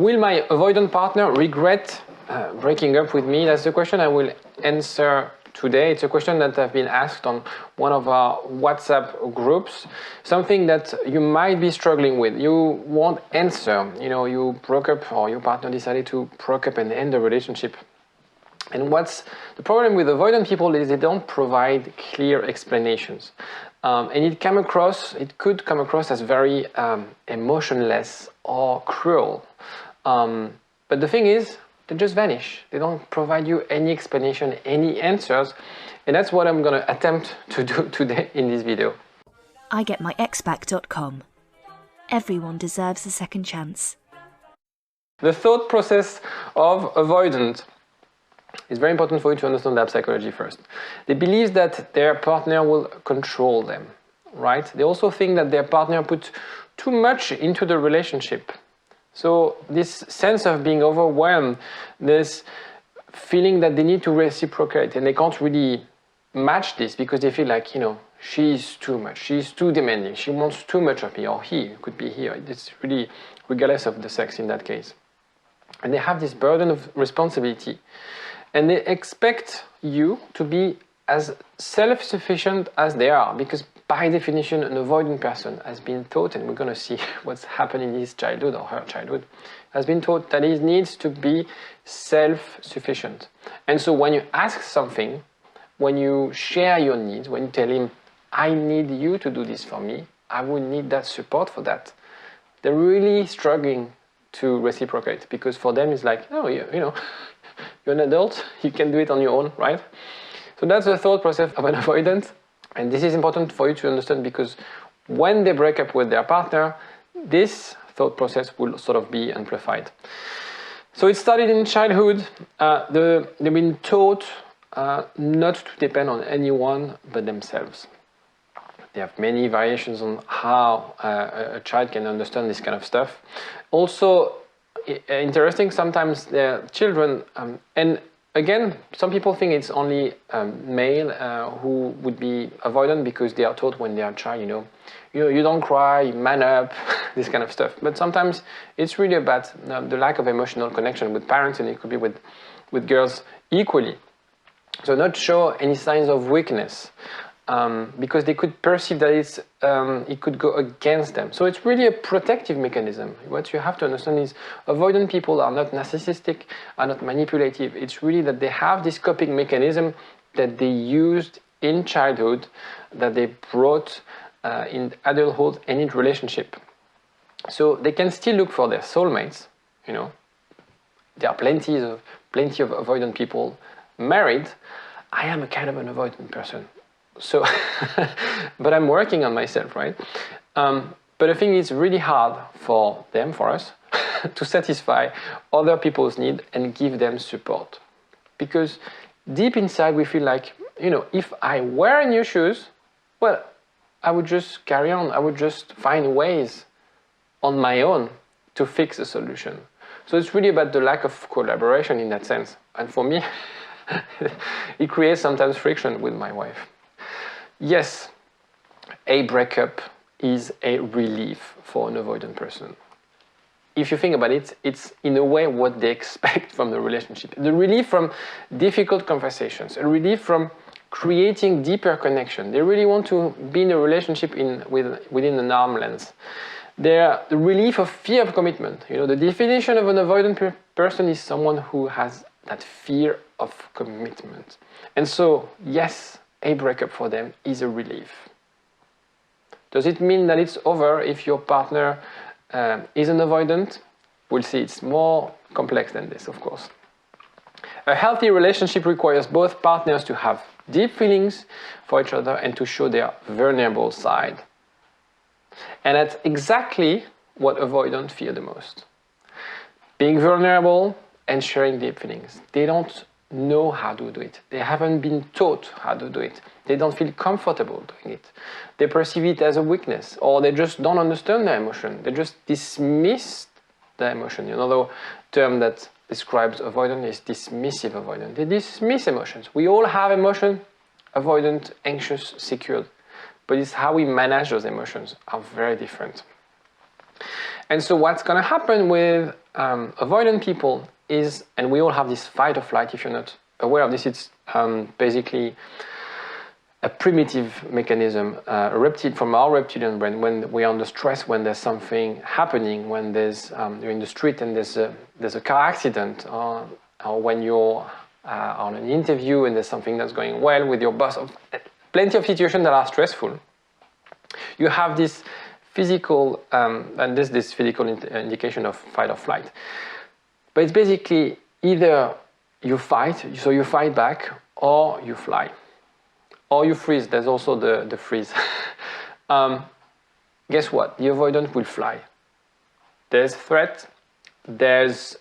Will my avoidant partner regret breaking up with me? That's the question I will answer today. It's a question that I've been asked on one of our WhatsApp groups. Something that you might be struggling with. You won't answer. You know, you broke up or your partner decided to break up and end the relationship. And what's the problem with avoidant people is they don't provide clear explanations. And it could come across as very emotionless or cruel. But the thing is, they just vanish. They don't provide you any explanation, any answers. And that's what I'm going to attempt to do today in this video. igetmyexback.com. Everyone deserves a second chance. The thought process of avoidant is very important for you to understand their psychology first. They believe that their partner will control them, right? They also think that their partner put too much into the relationship. So this sense of being overwhelmed, this feeling that they need to reciprocate and they can't really match this because they feel like, you know, she's too much, she's too demanding, she wants too much of me, or he could be here. It's really regardless of the sex in that case. And they have this burden of responsibility. And they expect you to be as self-sufficient as they are, because by definition, an avoidant person has been taught, and we're going to see what's happened in his childhood or her childhood, has been taught that he needs to be self-sufficient. And so when you ask something, when you share your needs, when you tell him, I need you to do this for me, I will need that support for that, they're really struggling to reciprocate, because for them it's like, oh, you know, you're an adult, you can do it on your own, right? So that's the thought process of an avoidant. And this is important for you to understand, because when they break up with their partner, this thought process will sort of be amplified. So it started in childhood. They've been taught not to depend on anyone but themselves. They have many variations on how a child can understand this kind of stuff. Also, interesting, sometimes their children, and again, some people think it's only male who would be avoidant because they are taught when they are a child, you know, you don't cry, man up, this kind of stuff. But sometimes it's really about the lack of emotional connection with parents, and it could be with girls equally. So not show any signs of weakness. Because they could perceive that it could go against them. So it's really a protective mechanism. What you have to understand is avoidant people are not narcissistic, are not manipulative. It's really that they have this coping mechanism that they used in childhood, that they brought in adulthood and in relationship. So they can still look for their soulmates, you know. There are plenty of avoidant people married. I am a kind of an avoidant person. So, but I'm working on myself, right? But I think it's really hard for them, for us, to satisfy other people's needs and give them support. Because deep inside we feel like, you know, if I were in your shoes, well, I would just carry on. I would just find ways on my own to fix a solution. So it's really about the lack of collaboration in that sense. And for me, it creates sometimes friction with my wife. Yes, a breakup is a relief for an avoidant person. If you think about it, it's in a way what they expect from the relationship. The relief from difficult conversations, a relief from creating deeper connection. They really want to be in a relationship within an arm's length. The relief of fear of commitment. You know, the definition of an avoidant person is someone who has that fear of commitment. And so, yes, a breakup for them is a relief. Does it mean that it's over if your partner is an avoidant? We'll see. It's more complex than this, of course. A healthy relationship requires both partners to have deep feelings for each other and to show their vulnerable side. And that's exactly what avoidants fear the most. Being vulnerable and sharing deep feelings. They don't know how to do it. They haven't been taught how to do it. They don't feel comfortable doing it. They perceive it as a weakness, or they just don't understand their emotion. They just dismiss the emotion. Another term that describes avoidant is dismissive avoidant. They dismiss emotions. We all have emotion, avoidant, anxious, secured. But it's how we manage those emotions are very different. And so what's going to happen with avoidant people is, and we all have this fight or flight, if you're not aware of this, it's basically a primitive mechanism from our reptilian brain when we're under stress, when there's something happening, when there's you're in the street and there's a car accident, or when you're on an interview and there's something that's going well with your boss. Plenty of situations that are stressful. You have this physical, and this physical indication of fight or flight. But it's basically either you fight, so you fight back, or you fly. Or you freeze. There's also the freeze. Guess what? The avoidant will fly. There's threat. There's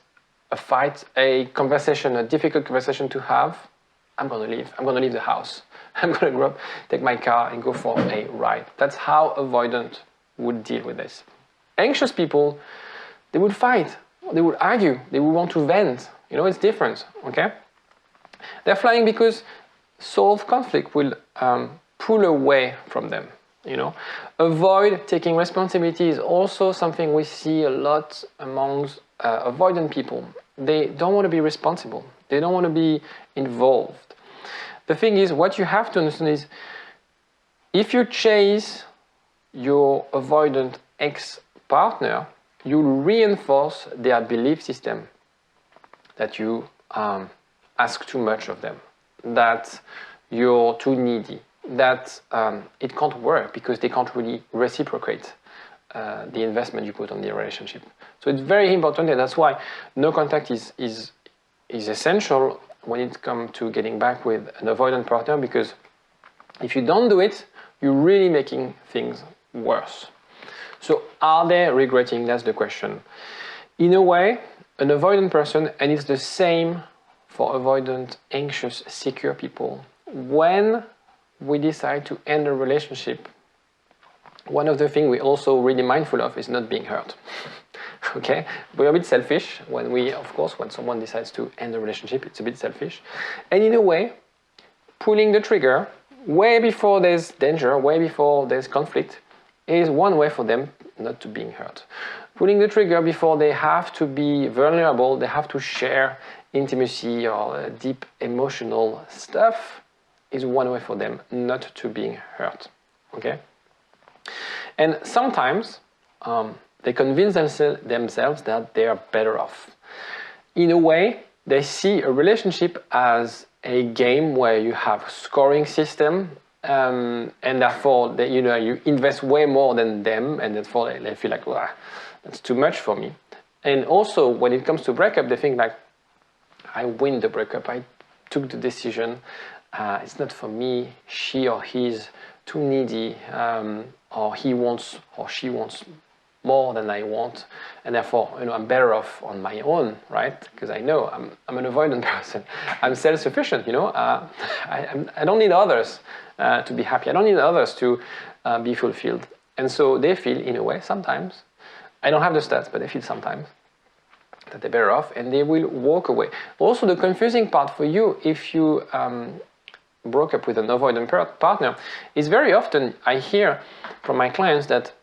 a fight, a conversation, a difficult conversation to have. I'm going to leave. I'm going to leave the house. I'm going to go up, take my car, and go for a ride. That's how avoidant would deal with this. Anxious people, they would fight. They would argue. They would want to vent. You know, it's different. Okay? They're flying because solve conflict will pull away from them. You know, avoid taking responsibility is also something we see a lot amongst avoidant people. They don't want to be responsible. They don't want to be involved. The thing is, what you have to understand is, if you chase your avoidant ex-partner, you reinforce their belief system that you ask too much of them, that you're too needy, that it can't work because they can't really reciprocate the investment you put on the relationship. So it's very important, and that's why no contact is essential when it comes to getting back with an avoidant partner, because if you don't do it, you're really making things worse. So are they regretting? That's the question. In a way, an avoidant person, and it's the same for avoidant, anxious, secure people, when we decide to end a relationship, one of the things we're also really mindful of is not being hurt. Okay? We're a bit selfish when someone decides to end a relationship, it's a bit selfish. And in a way, pulling the trigger way before there's danger, way before there's conflict, is one way for them not to being hurt. Pulling the trigger before they have to be vulnerable, they have to share intimacy or deep emotional stuff, is one way for them not to being hurt. Okay? And sometimes they convince themselves that they are better off. In a way, they see a relationship as a game where you have a scoring system, and therefore you invest way more than them, and therefore they feel like, well, that's too much for me. And also, when it comes to breakup, they think like, I win the breakup, I took the decision, it's not for me, she or he's too needy, or he wants or she wants more than I want, and therefore I'm better off on my own, right? Because I know I'm an avoidant person. I'm self-sufficient, I don't need others to be happy. I don't need others to be fulfilled. And so they feel, in a way, sometimes, I don't have the stats, but they feel sometimes that they're better off, and they will walk away. Also, the confusing part for you, if you broke up with an avoidant partner, is very often I hear from my clients that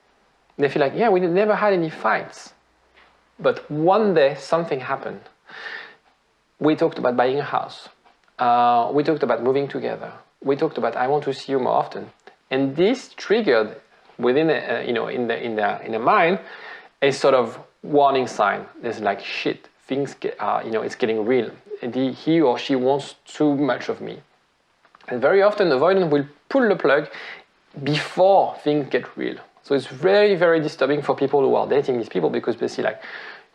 they feel like, yeah, we never had any fights, but one day something happened. We talked about buying a house. We talked about moving together. We talked about, I want to see you more often. And this triggered within, in their mind, a sort of warning sign. There's like, shit, things get, it's getting real. He or she wants too much of me. And very often, the avoidant will pull the plug before things get real. So it's very, very disturbing for people who are dating these people, because they see like,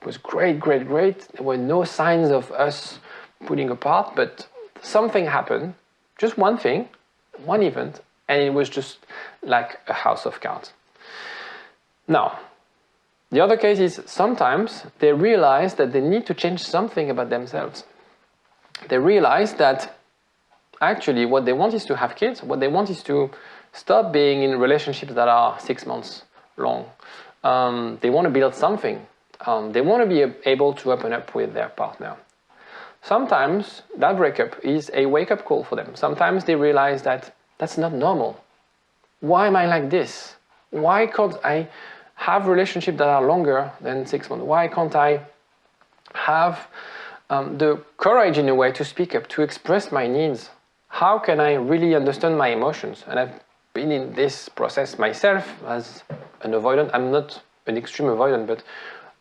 it was great. There were no signs of us pulling apart, but something happened, just one thing, one event, and it was just like a house of cards. Now, the other case is sometimes they realize that they need to change something about themselves. They realize that actually what they want is to have kids, what they want is to stop being in relationships that are 6 months long. They want to build something. They want to be able to open up with their partner. Sometimes that breakup is a wake-up call for them. Sometimes they realize that that's not normal. Why am I like this? Why can't I have relationships that are longer than 6 months? Why can't I have the courage in a way to speak up, to express my needs? How can I really understand my emotions? And I've been in this process myself as an avoidant. I'm not an extreme avoidant, but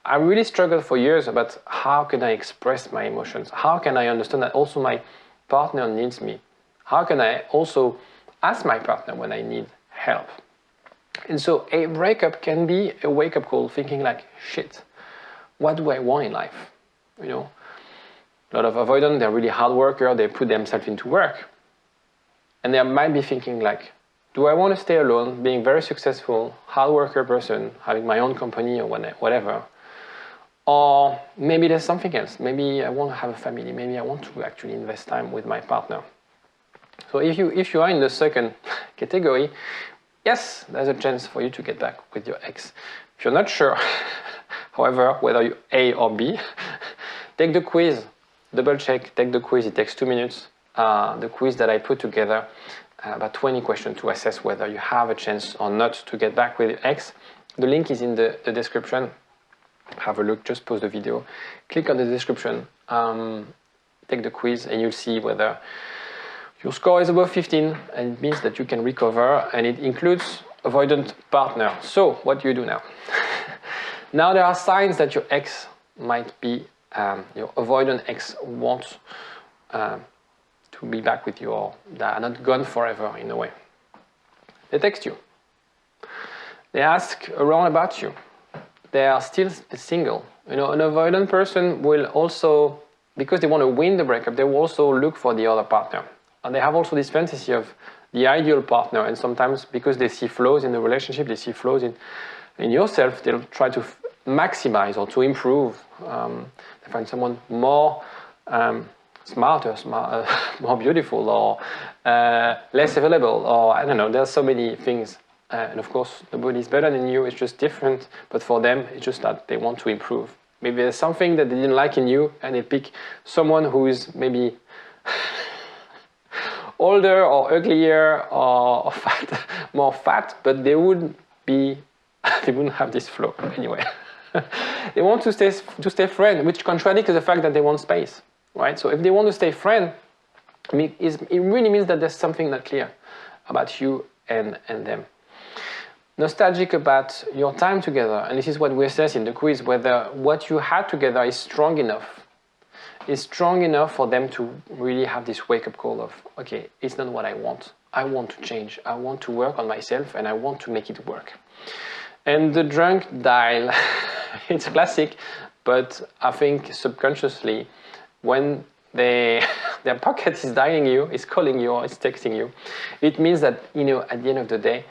I really struggled for years about how can I express my emotions? How can I understand that also my partner needs me? How can I also ask my partner when I need help? And so a breakup can be a wake-up call, thinking like, shit, what do I want in life? You know, a lot of avoidants, they're really hard workers, they put themselves into work. And they might be thinking like, do I want to stay alone, being very successful, hard worker person, having my own company or whatever? Or maybe there's something else. Maybe I want to have a family. Maybe I want to actually invest time with my partner. So if you are in the second category, yes, there's a chance for you to get back with your ex. If you're not sure, however, whether you A or B, take the quiz, double check, take the quiz. It takes 2 minutes. The quiz that I put together, about 20 questions to assess whether you have a chance or not to get back with your ex. The link is in the description. Have a look, just pause the video, click on the description, take the quiz, and you'll see whether your score is above 15, and it means that you can recover, and it includes avoidant partner. So what do you do now? Now there are signs that your ex might be, your avoidant ex wants to be back with you, or they are not gone forever in a way. They text you. They ask around about you. They are still single. You know, an avoidant person will also, because they want to win the breakup, they will also look for the other partner. And they have also this fantasy of the ideal partner. And sometimes because they see flaws in the relationship, they see flaws in yourself, they'll try to maximize or to improve. They find someone more smarter, more beautiful, or less available, or I don't know, there's so many things. And of course, nobody's better than you, it's just different. But for them, it's just that they want to improve. Maybe there's something that they didn't like in you, and they pick someone who is maybe older or uglier or fat, more fat, but they wouldn't have this flow anyway. They want to stay friend, which contradicts the fact that they want space, right? So if they want to stay friend, it really means that there's something not clear about you and them. Nostalgic about your time together, and this is what we assess in the quiz, whether what you had together is strong enough for them to really have this wake-up call of, okay, it's not what I want to change, I want to work on myself, and I want to make it work. And the drunk dial, it's classic, but I think subconsciously, when their pocket is dialing you, is calling you, or is texting you, it means that, you know, at the end of the day,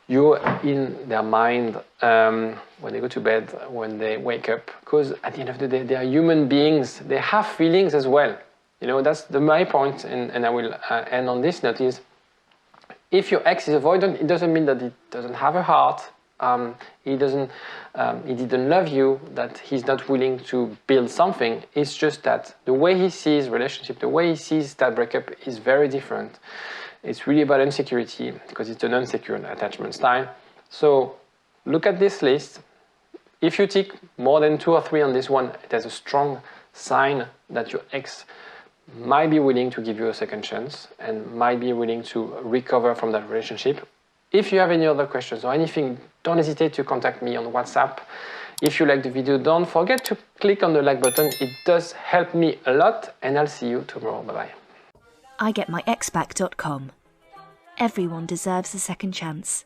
you're in their mind when they go to bed, when they wake up, because at the end of the day, they are human beings. They have feelings as well. You know, that's my point, and I will end on this note is, if your ex is avoidant, it doesn't mean that he doesn't have a heart, he didn't love you, that he's not willing to build something. It's just that the way he sees relationship, the way he sees that breakup is very different. It's really about insecurity, because it's an insecure attachment style. So look at this list. If you tick more than 2 or 3 on this one, it has a strong sign that your ex might be willing to give you a second chance and might be willing to recover from that relationship. If you have any other questions or anything, don't hesitate to contact me on WhatsApp. If you like the video, don't forget to click on the like button. It does help me a lot, and I'll see you tomorrow. Bye-bye. igetmyexback.com. Everyone deserves a second chance.